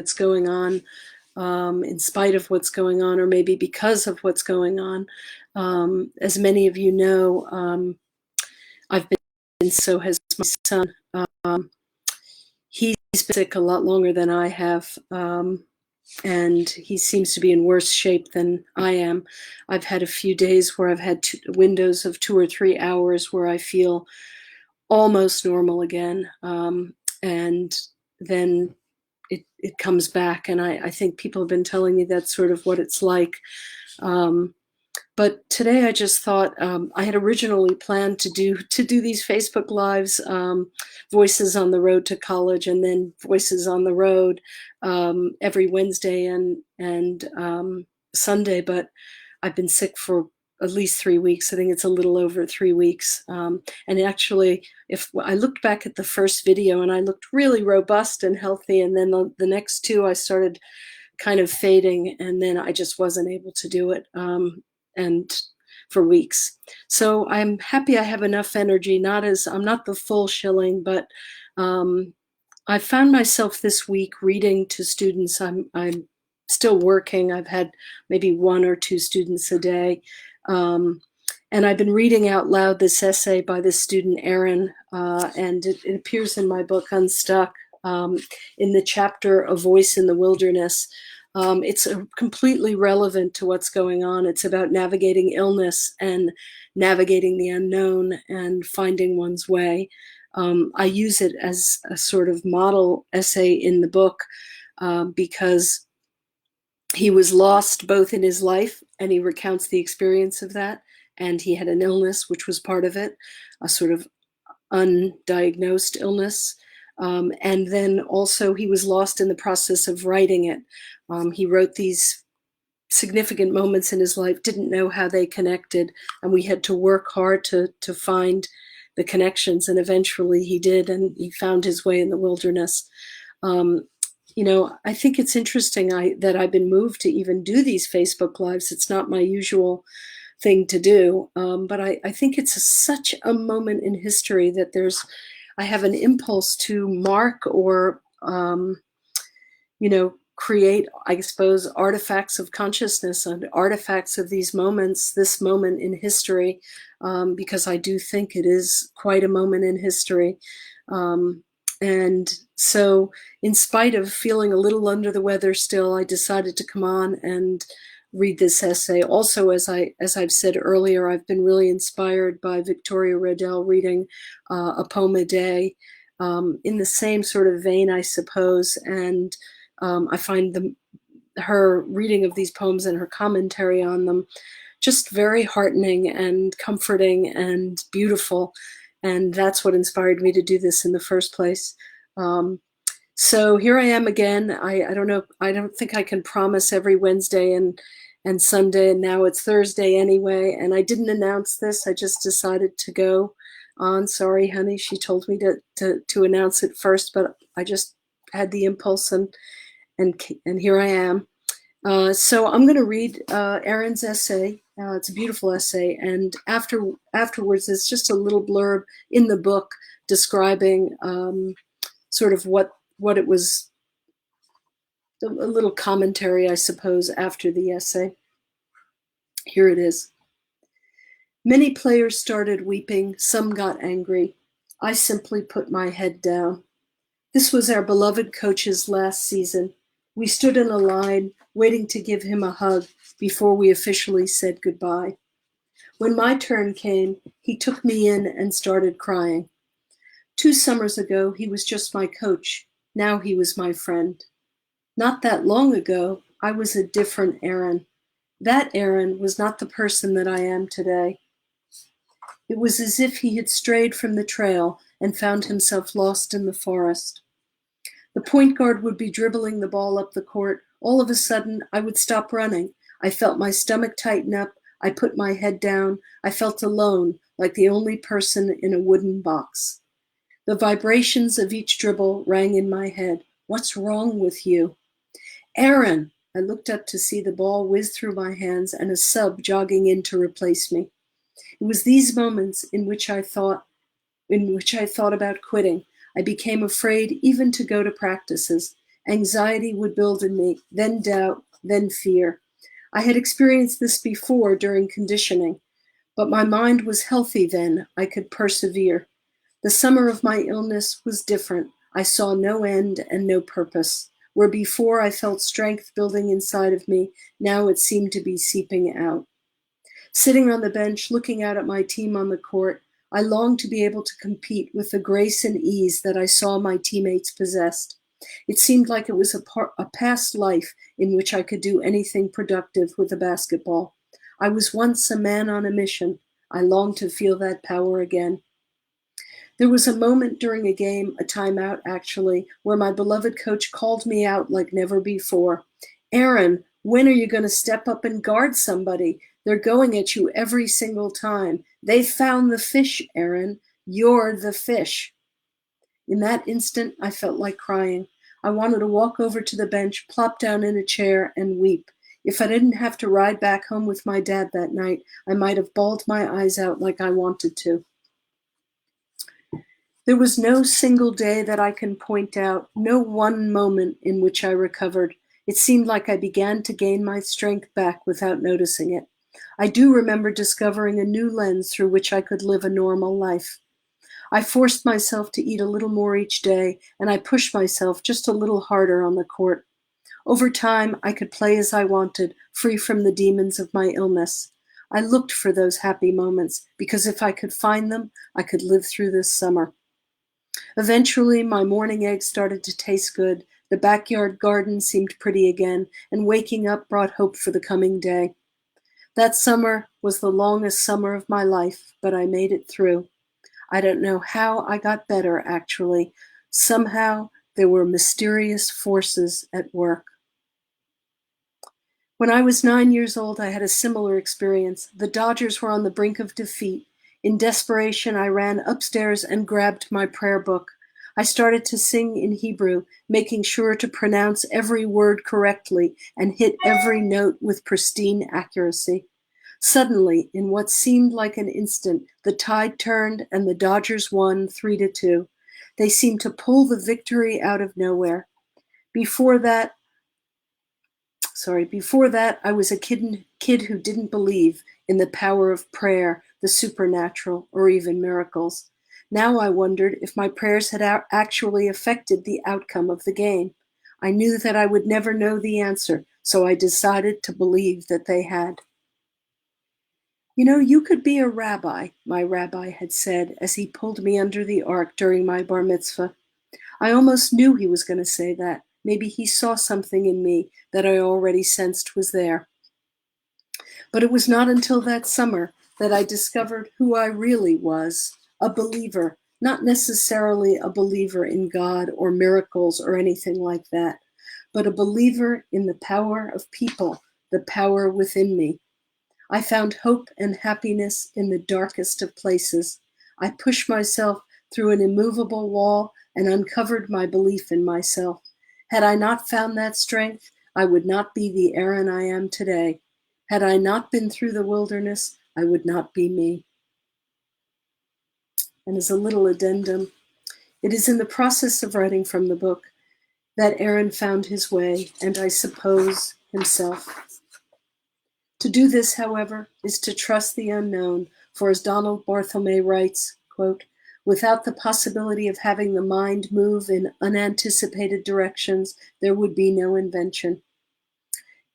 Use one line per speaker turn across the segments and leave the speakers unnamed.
that's going on, in spite of what's going on, or maybe because of what's going on. As many of you know, I've been, so has my son. He's been sick a lot longer than I have, and he seems to be in worse shape than I am. I've had a few days where I've had windows of 2 or 3 hours where I feel almost normal again, and then it comes back, and I think people have been telling me that's sort of what it's like. But today I just thought, I had originally planned to do these Facebook Lives, Voices on the Road to College, and then Voices on the Road, every Wednesday and Sunday. But I've been sick for at least 3 weeks. I think it's a little over 3 weeks. And actually, if I looked back at the first video, and I looked really robust and healthy, and then the next two I started kind of fading, and then I just wasn't able to do it. And for weeks. So I'm happy I have enough energy. I'm not the full shilling, but I found myself this week reading to students. I'm still working. I've had maybe 1 or 2 students a day. And I've been reading out loud this essay by this student, Erin, and it appears in my book, Unstuck, in the chapter A Voice in the Wilderness. It's completely relevant to what's going on. It's about navigating illness and navigating the unknown and finding one's way. I use it as a sort of model essay in the book, because he was lost both in his life, and he recounts the experience of that, and he had an illness, which was part of it, a sort of undiagnosed illness. And then also he was lost in the process of writing it. He wrote these significant moments in his life, didn't know how they connected, and we had to work hard to find the connections, and eventually he did, and he found his way in the wilderness. I think it's interesting that I've been moved to even do these Facebook Lives. It's not my usual thing to do, but I think it's such a moment in history that I have an impulse to mark or, create, I suppose, artifacts of consciousness and artifacts of these moments, this moment in history, because I do think it is quite a moment in history. And so in spite of feeling a little under the weather still, I decided to come on and read this essay. Also, as I've said earlier, I've been really inspired by Victoria Riddell reading a poem a day, in the same sort of vein, I suppose. And I find her reading of these poems and her commentary on them just very heartening and comforting and beautiful. And that's what inspired me to do this in the first place. So here I am again. I don't know. I don't think I can promise every Wednesday and Sunday, and now it's Thursday anyway. And I didn't announce this. I just decided to go on. Sorry, honey. She told me to announce it first, but I just had the impulse, and here I am. So I'm going to read Erin's essay. It's a beautiful essay, and afterwards, it's just a little blurb in the book describing sort of what it was, a little commentary, I suppose, after the essay. Here it is. Many players started weeping. Some got angry. I simply put my head down. This was our beloved coach's last season. We stood in a line, waiting to give him a hug before we officially said goodbye. When my turn came, he took me in and started crying. 2 summers ago, he was just my coach. Now he was my friend. Not that long ago, I was a different Erin. That Erin was not the person that I am today. It was as if he had strayed from the trail and found himself lost in the forest. The point guard would be dribbling the ball up the court. All of a sudden, I would stop running. I felt my stomach tighten up. I put my head down. I felt alone, like the only person in a wooden box. The vibrations of each dribble rang in my head. What's wrong with you? Erin! I looked up to see the ball whiz through my hands and a sub jogging in to replace me. It was these moments in which I thought about quitting. I became afraid even to go to practices. Anxiety would build in me, then doubt, then fear. I had experienced this before during conditioning, but my mind was healthy then. I could persevere. The summer of my illness was different. I saw no end and no purpose. Where before I felt strength building inside of me, now it seemed to be seeping out. Sitting on the bench, looking out at my team on the court, I longed to be able to compete with the grace and ease that I saw my teammates possessed. It seemed like it was a past life in which I could do anything productive with a basketball. I was once a man on a mission. I longed to feel that power again. There was a moment during a game, a timeout actually, where my beloved coach called me out like never before. Aaron, when are you going to step up and guard somebody? They're going at you every single time. They found the fish, Aaron. You're the fish. In that instant, I felt like crying. I wanted to walk over to the bench, plop down in a chair, and weep. If I didn't have to ride back home with my dad that night, I might have bawled my eyes out like I wanted to. There was no single day that I can point out, no one moment in which I recovered. It seemed like I began to gain my strength back without noticing it. I do remember discovering a new lens through which I could live a normal life. I forced myself to eat a little more each day, and I pushed myself just a little harder on the court. Over time, I could play as I wanted, free from the demons of my illness. I looked for those happy moments, because if I could find them, I could live through this summer. Eventually, my morning eggs started to taste good, the backyard garden seemed pretty again, and waking up brought hope for the coming day. That summer was the longest summer of my life, but I made it through. I don't know how I got better, actually. Somehow, there were mysterious forces at work. When I was 9 years old, I had a similar experience. The Dodgers were on the brink of defeat. In desperation, I ran upstairs and grabbed my prayer book. I started to sing in Hebrew, making sure to pronounce every word correctly and hit every note with pristine accuracy. Suddenly, in what seemed like an instant, the tide turned and the Dodgers won 3-2. They seemed to pull the victory out of nowhere. Before that, I was a kid who didn't believe in the power of prayer, the supernatural, or even miracles. Now I wondered if my prayers had actually affected the outcome of the game. I knew that I would never know the answer, so I decided to believe that they had. You know, you could be a rabbi, my rabbi had said as he pulled me under the ark during my bar mitzvah. I almost knew he was going to say that. Maybe he saw something in me that I already sensed was there. But it was not until that summer that I discovered who I really was, a believer, not necessarily a believer in God or miracles or anything like that, but a believer in the power of people, the power within me. I found hope and happiness in the darkest of places. I pushed myself through an immovable wall and uncovered my belief in myself. Had I not found that strength, I would not be the Aaron I am today. Had I not been through the wilderness, I would not be me. And as a little addendum, it is in the process of writing from the book that Aaron found his way, and I suppose himself. To do this, however, is to trust the unknown, for as Donald Barthelme writes, quote, without the possibility of having the mind move in unanticipated directions, there would be no invention.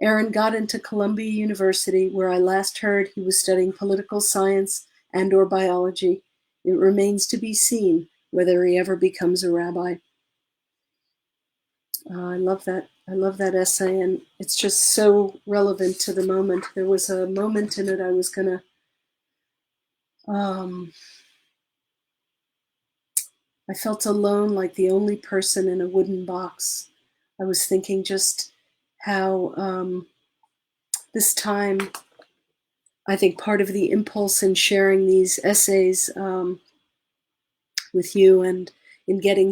Aaron got into Columbia University, where I last heard he was studying political science and/or biology. It remains to be seen whether he ever becomes a rabbi. I love that. I love that essay, and it's just so relevant to the moment. There was a moment in it I was gonna I felt alone, like the only person in a wooden box. I was thinking just how this time, I think part of the impulse in sharing these essays with you and in getting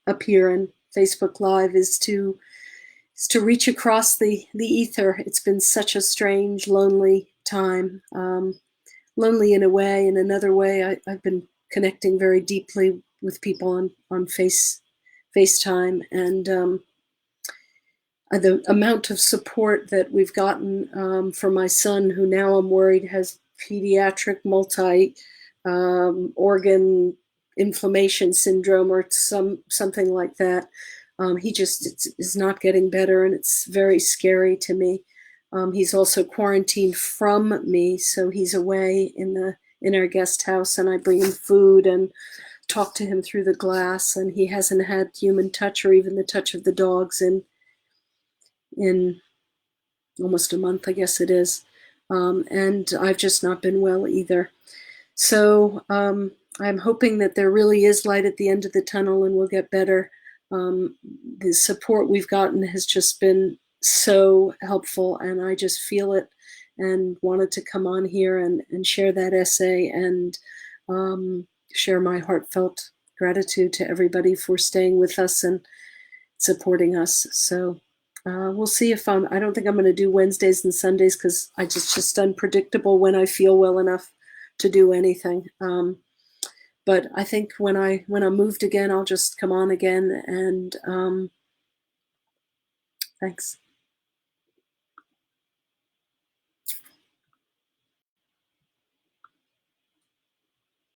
up here on Facebook Live is to reach across the ether. It's been such a strange, lonely time. Lonely in a way. In another way, I've been connecting very deeply with people on Facebook FaceTime, and the amount of support that we've gotten for my son, who now I'm worried has pediatric multi organ inflammation syndrome or something like that. He just is not getting better, and it's very scary to me. He's also quarantined from me, so he's away in our guest house, and I bring him food and talk to him through the glass, and he hasn't had human touch or even the touch of the dogs in almost a month, I guess it is. And I've just not been well either. So I'm hoping that there really is light at the end of the tunnel and we'll get better. The support we've gotten has just been so helpful, and I just feel it and wanted to come on here and share that essay and share my heartfelt gratitude to everybody for staying with us and supporting us. So we'll see if I don't think I'm going to do Wednesdays and Sundays because it's just unpredictable when I feel well enough to do anything. But I think when I'm moved again, I'll just come on again. And thanks.